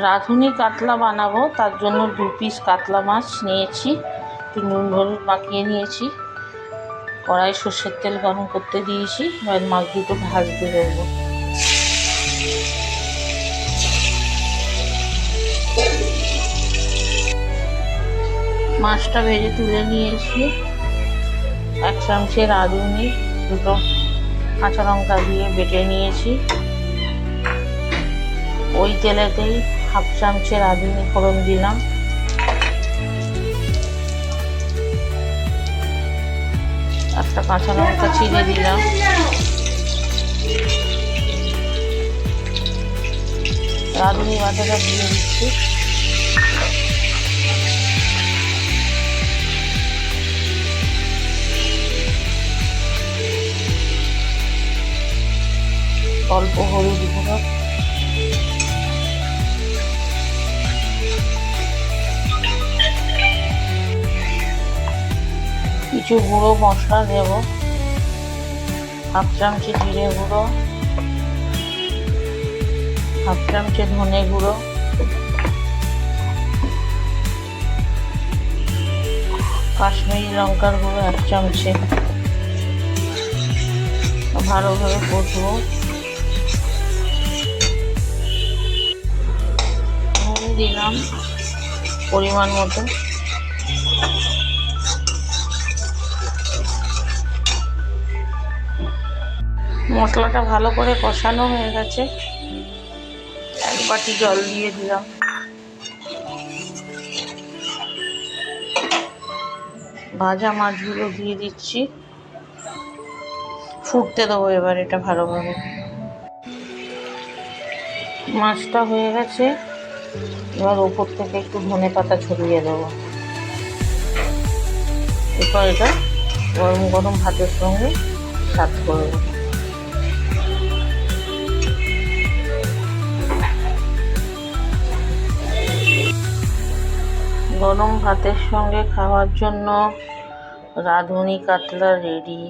রাঁধুনি কাতলা বানাবো, তার জন্য 2 পিস কাতলা মাছ নিয়েছি, একটু নুন হলুদ মাখিয়ে নিয়েছি। কড়াই সর্ষের তেল গরম করতে দিয়েছি, এবার মাছ দুটো ভাজতে দেবো। মাছটা ভেজে তুলে নিয়েছি। 1 চামচে রাঁধুনি, 2টো কাঁচা লঙ্কা দিয়ে বেটে নিয়েছি। ওই তেলেতেই 1/2 চামচে রাঁধুনি ফোড়ন দিলাম। একটা কাঁচা লঙ্কা চিড়ে দিলাম। রাঁধুনি বাটাটা দিয়ে দিচ্ছি। অল্প হলুদ গুঁড়ো, কিছু গুঁড়ো মশলা দেব। 1/2 চামচে জিরে গুঁড়ো, 1/2 চামচে ধনে গুঁড়ো, কাশ্মীরি লঙ্কার গুঁড়ো 1 চামচে। ভালোভাবে কষবো। নুন দিলাম পরিমাণ মতো। মশলাটা ভালো করে কষানো হয়ে গেছে, 1 বাটি জল দিয়ে দিলাম। ভাজা মাছগুলো দিয়ে দিচ্ছি, ফুটতে দেবো এবার এটা ভালোভাবে। মাছটা হয়ে গেছে, এবার উপর থেকে একটু ধনে পাতা ছড়িয়ে দেবো। এরপর এটা গরম গরম ভাতের সঙ্গে সার্ভ করব। গরম ভাতের সঙ্গে খাওয়ার জন্য রাঁধুনি কাতলা রেডি।